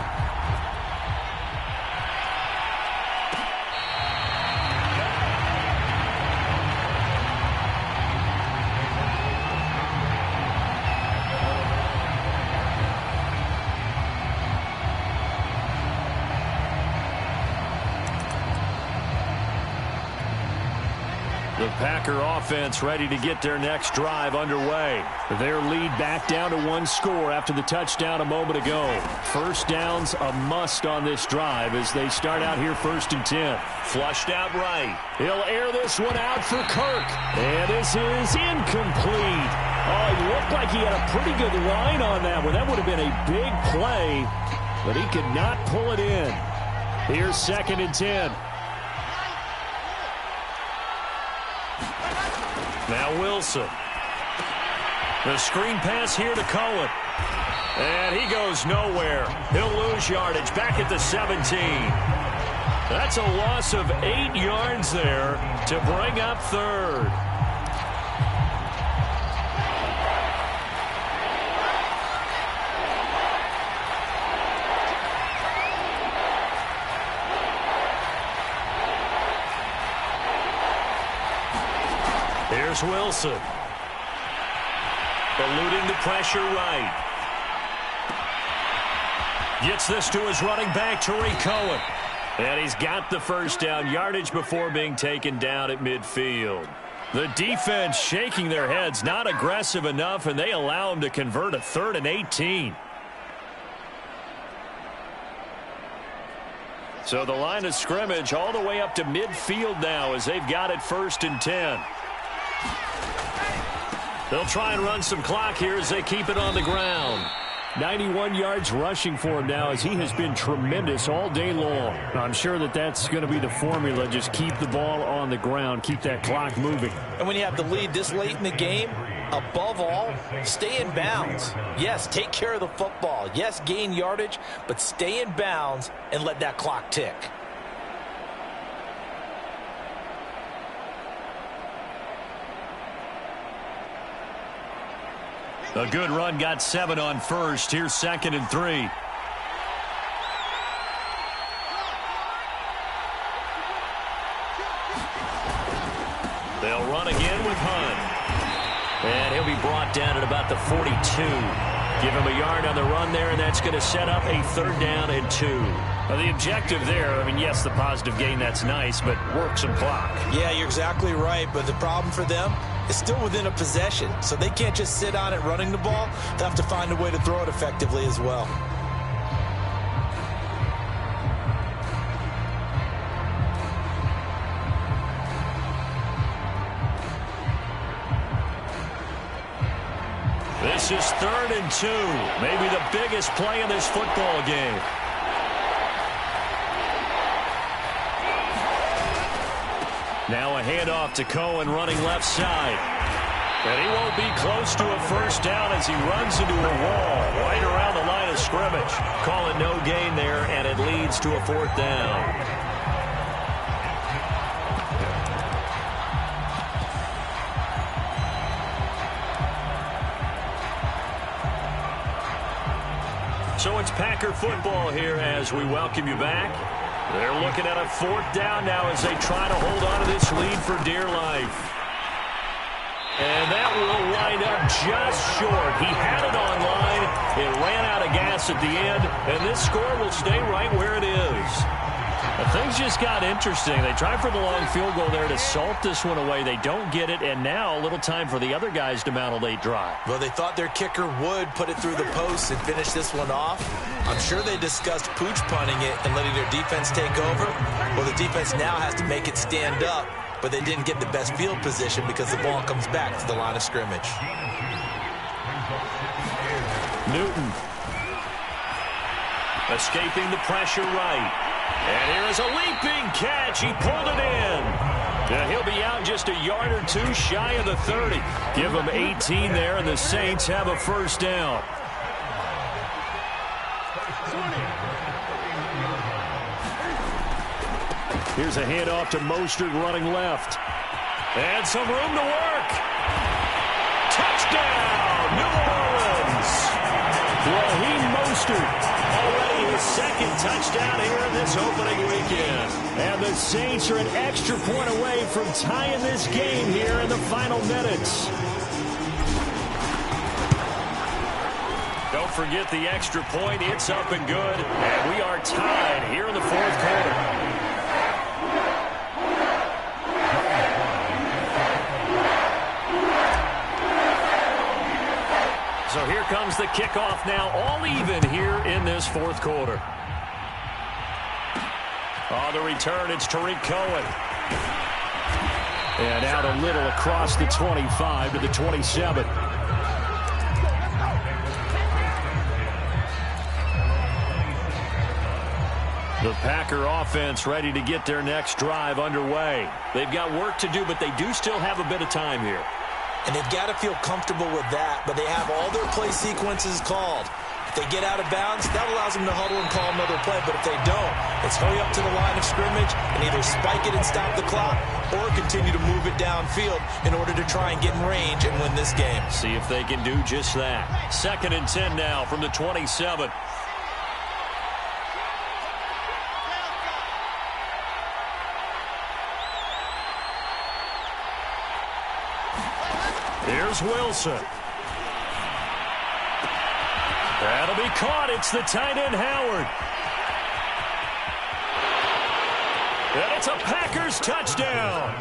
The Packer offense ready to get their next drive underway. Their lead back down to 1 score after the touchdown a moment ago. 1st down's a must on this drive as they start out here 1st and 10. Flushed out right. He'll air this one out for Kirk. And this is incomplete. Oh, it looked like he had a pretty good line on that one. That would have been a big play, but he could not pull it in. Here's 2nd and 10. Now Wilson. The screen pass here to Cohen. And he goes nowhere. He'll lose yardage back at the 17. That's a loss of 8 yards there to bring up 3rd. Here's Wilson. Eluding the pressure right. Gets this to his running back, Tariq Cohen. And he's got the 1st down. Yardage before being taken down at midfield. The defense shaking their heads, not aggressive enough, and they allow them to convert a 3rd and 18. So the line of scrimmage all the way up to midfield now as they've got it 1st and 10. They'll try and run some clock here as they keep it on the ground. 91 yards rushing for him now as he has been tremendous all day long. I'm sure that that's going to be the formula. Just keep the ball on the ground. Keep that clock moving. And when you have the lead this late in the game, above all, stay in bounds. Yes, take care of the football. Yes, gain yardage, but stay in bounds and let that clock tick. A good run got 7 on 1st. Here's 2nd and 3. They'll run again with Hunt. And he'll be brought down at about the 42. Give him a yard on the run there, and that's going to set up a 3rd down and 2. Well, the objective there, I mean, yes, the positive gain, that's nice, but work some clock. Yeah, you're exactly right, but the problem for them is still within a possession, so they can't just sit on it running the ball. They'll have to find a way to throw it effectively as well. This is 3rd and 2. Maybe the biggest play in this football game. Now a handoff to Cohen running left side. And he won't be close to a 1st down as he runs into a wall right around the line of scrimmage. Call it no gain there, and it leads to a 4th down. So it's Packer football here as we welcome you back. They're looking at a 4th down now as they try to hold on to this lead for dear life. And that will wind up just short. He had it on line. It ran out of gas at the end, and this score will stay right where it is. Things just got interesting. They tried for the long field goal there to salt this one away. They don't get it, and now a little time for the other guys to mount a late drive. Well, they thought their kicker would put it through the post and finish this one off. I'm sure they discussed pooch punting it and letting their defense take over. Well, the defense now has to make it stand up, but they didn't get the best field position because the ball comes back to the line of scrimmage. Newton escaping the pressure right. And here is a leaping catch. He pulled it in. Now he'll be out just a yard or 2 shy of the 30. Give him 18 there, and the Saints have a 1st down. Here's a handoff to Mostert running left. And some room to work. Touchdown, New Orleans. Raheem Mostert. Already his 2nd touchdown here in this opening weekend. And the Saints are an extra point away from tying this game here in the final minutes. Don't forget the extra point. It's up and good. And we are tied here in the 4th quarter. So here comes the kickoff now, all even here in this 4th quarter. On the return, it's Tariq Cohen. And out a little across the 25 to the 27. The Packer offense ready to get their next drive underway. They've got work to do, but they do still have a bit of time here. And they've got to feel comfortable with that, but they have all their play sequences called. If they get out of bounds, that allows them to huddle and call another play. But if they don't, it's hurry up to the line of scrimmage and either spike it and stop the clock or continue to move it downfield in order to try and get in range and win this game. See if they can do just that. 2nd and 10 now from the 27. Here's Wilson. That'll be caught. It's the tight end, Howard. And it's a Packers touchdown.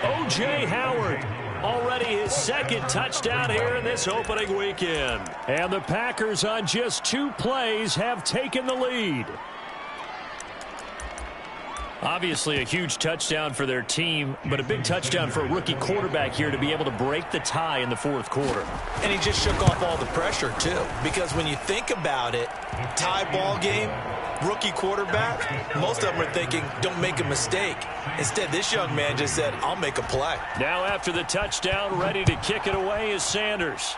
O.J. Howard, already his second touchdown here in this opening weekend. And the Packers on just 2 plays have taken the lead. Obviously a huge touchdown for their team, but a big touchdown for a rookie quarterback here to be able to break the tie in the 4th quarter. And he just shook off all the pressure, too. Because when you think about it, tie ball game, rookie quarterback, most of them are thinking, don't make a mistake. Instead, this young man just said, I'll make a play. Now after the touchdown, ready to kick it away is Sanders.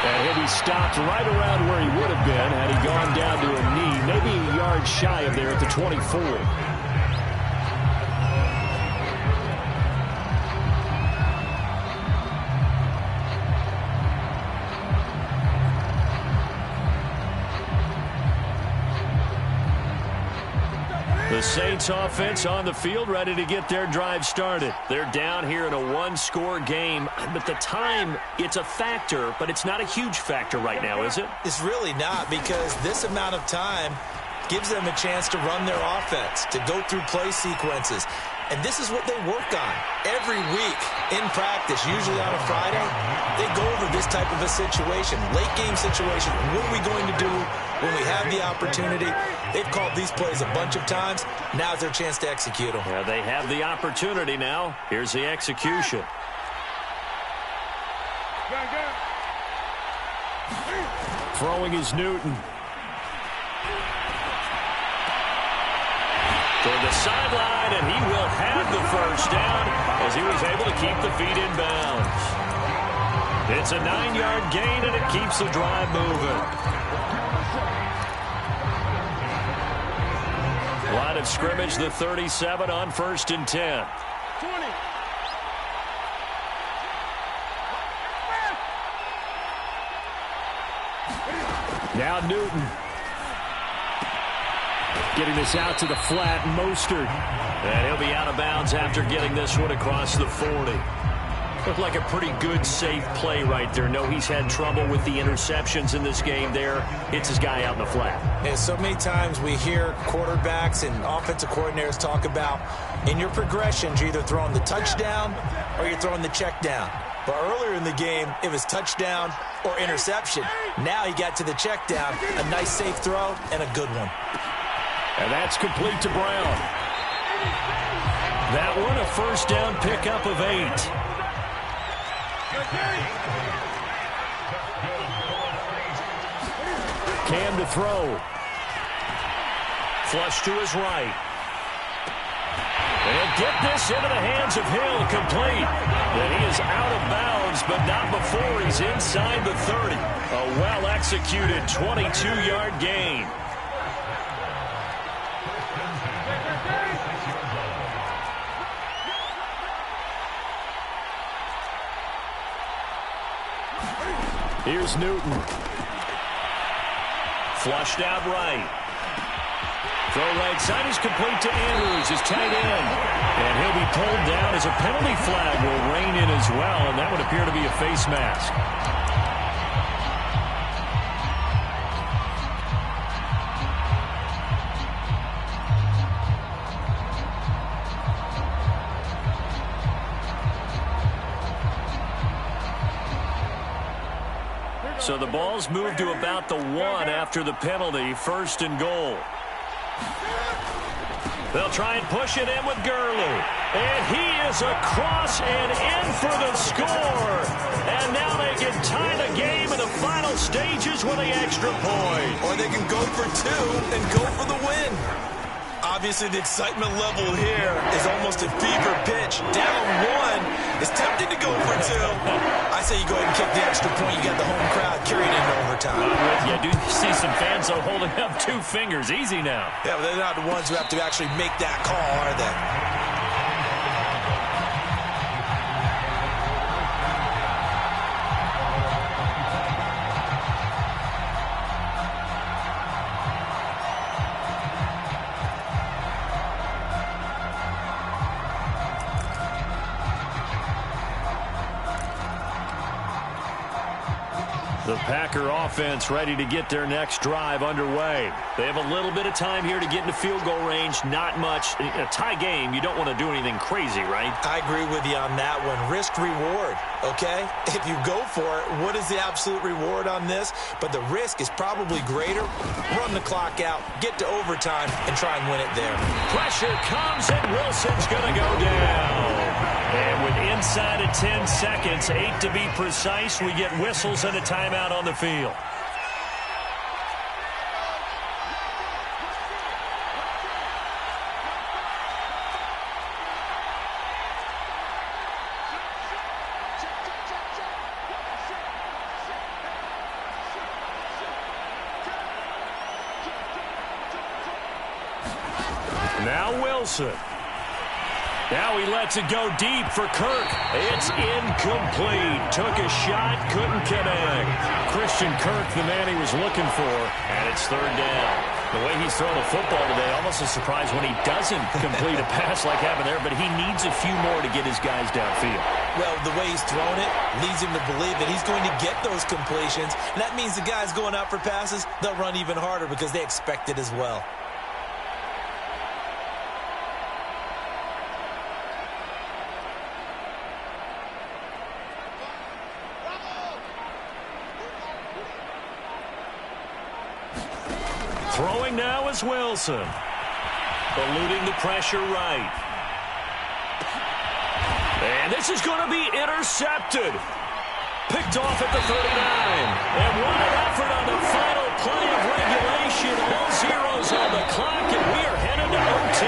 And he'll be stopped right around where he would have been had he gone down to a knee, maybe a yard shy of there at the 24. The Saints offense on the field, ready to get their drive started. They're down here in a 1-score game, but the time, it's a factor, but it's not a huge factor right now, is it? It's really not, because this amount of time gives them a chance to run their offense, to go through play sequences. And this is what they work on every week in practice, usually on a Friday. They go over this type of a situation, late game situation. What are we going to do when we have the opportunity? They've called these plays a bunch of times. Now's their chance to execute them. Yeah, they have the opportunity now. Here's the execution. Throwing is Newton. Toward the sideline, and he will have the first down as he was able to keep the feet in bounds. It's a 9-yard gain, and it keeps the drive moving. Line of scrimmage, the 37 on 1st and 10. 20. Now Newton. Getting this out to the flat, Mostert. And he'll be out of bounds after getting this one across the 40. Looked like a pretty good, safe play right there. No, he's had trouble with the interceptions in this game there. Hits his guy out in the flat. And so many times we hear quarterbacks and offensive coordinators talk about in your progressions, you're either throwing the touchdown or you're throwing the check down. But earlier in the game, it was touchdown or interception. Now he got to the check down, a nice safe throw and a good one. And that's complete to Brown. That one, a first down pickup of 8. Cam to throw. Flush to his right. And get this into the hands of Hill, complete. And he is out of bounds, but not before he's inside the 30. A well-executed 22-yard gain. Here's Newton. Flushed out right. Throw right side is complete to Andrews, his tight end. And he'll be pulled down as a penalty flag will rein in as well, and that would appear to be a face mask. So the ball's moved to about the 1 after the penalty, 1st and goal. They'll try and push it in with Gurley. And he is across and in for the score. And now they can tie the game in the final stages with the extra point. Or they can go for 2 and go for the win. Obviously, the excitement level here is almost a fever pitch. Down 1 is tempted to go for 2. I say you go ahead and kick the extra point. You got the home crowd carrying into overtime. Yeah, do see some fans though holding up 2 fingers. Easy now. Yeah, but they're not the ones who have to actually make that call, are they? The Packer offense ready to get their next drive underway. They have a little bit of time here to get into field goal range. Not much. In a tie game, you don't want to do anything crazy, right? I agree with you on that one. Risk reward, okay? If you go for it, what is the absolute reward on this? But the risk is probably greater. Run the clock out, get to overtime, and try and win it there. Pressure comes, and Wilson's going to go down. And with inside of 10 seconds, 8 to be precise, we get whistles and a timeout on the field. Now Wilson. Now he lets it go deep for Kirk. It's incomplete. Took a shot, couldn't connect. Christian Kirk, the man he was looking for, and it's third down. The way he's thrown the football today, almost a surprise when he doesn't complete a pass like happened there, but he needs a few more to get his guys downfield. Well, the way he's thrown it leads him to believe that he's going to get those completions, and that means the guys going out for passes, they'll run even harder because they expect it as well. Throwing now is Wilson. Eluding the pressure right. And this is going to be intercepted. Picked off at the 39. And what an effort on the final play of regulation. All zeros on the clock, and we are headed to OT.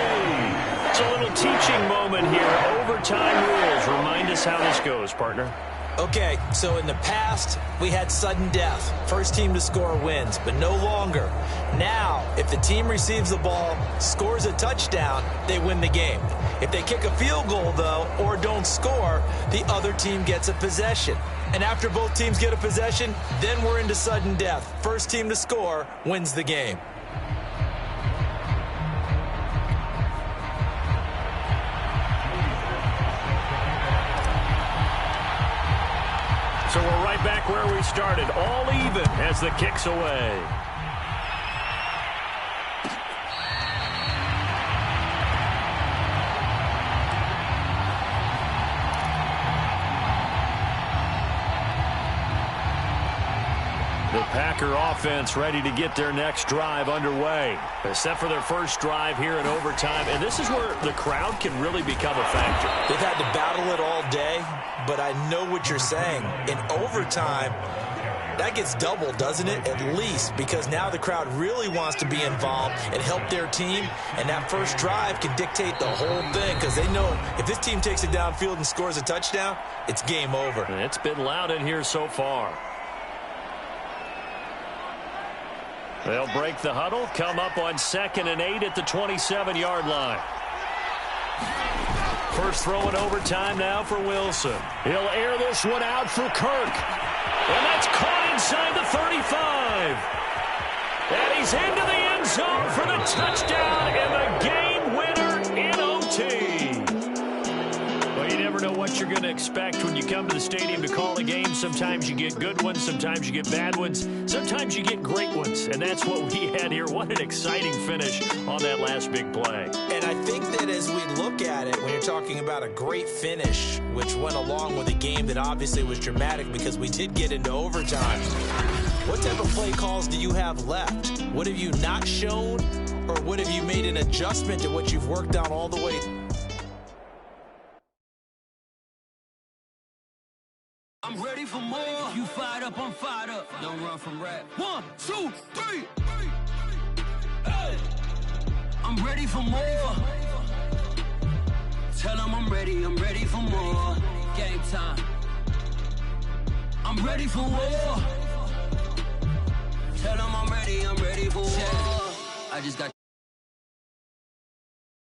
It's a little teaching moment here. Overtime rules. Remind us how this goes, partner. Okay, so in the past, we had sudden death. First team to score wins, but no longer. Now, if the team receives the ball, scores a touchdown, they win the game. If they kick a field goal, though, or don't score, the other team gets a possession. And after both teams get a possession, then we're into sudden death. First team to score wins the game. So we're right back where we started, all even as the kick's away. The Packer offense ready to get their next drive underway. They're set for their first drive here in overtime, and this is where the crowd can really become a factor. They've had to battle it all day, but I know what you're saying. In overtime, that gets doubled, doesn't it? At least, because now the crowd really wants to be involved and help their team, and that first drive can dictate the whole thing because they know if this team takes it downfield and scores a touchdown, it's game over. And it's been loud in here so far. They'll break the huddle, come up on 2nd and 8 at the 27-yard line. First throw in overtime now for Wilson. He'll air this one out for Kirk. And that's caught inside the 35. And he's into the end zone for the touchdown and the game winner in OT. Well, you never know what you're going to expect when you come to the stadium to call a game. Sometimes you get good ones, sometimes you get bad ones, sometimes you get great ones. And that's what we had here. What an exciting finish on that last big play. And I think that as we look at it, when you're talking about a great finish, which went along with a game that obviously was dramatic because we did get into overtime, what type of play calls do you have left? What have you not shown, or what have you made an adjustment to what you've worked on all the way? I'm ready for more. You fired up, I'm fired up. Don't run from rap. 1, 2, 3. Hey. I'm ready for more. Tell them I'm ready for more. Game time. I'm ready for war. Tell them I'm ready for war. I just got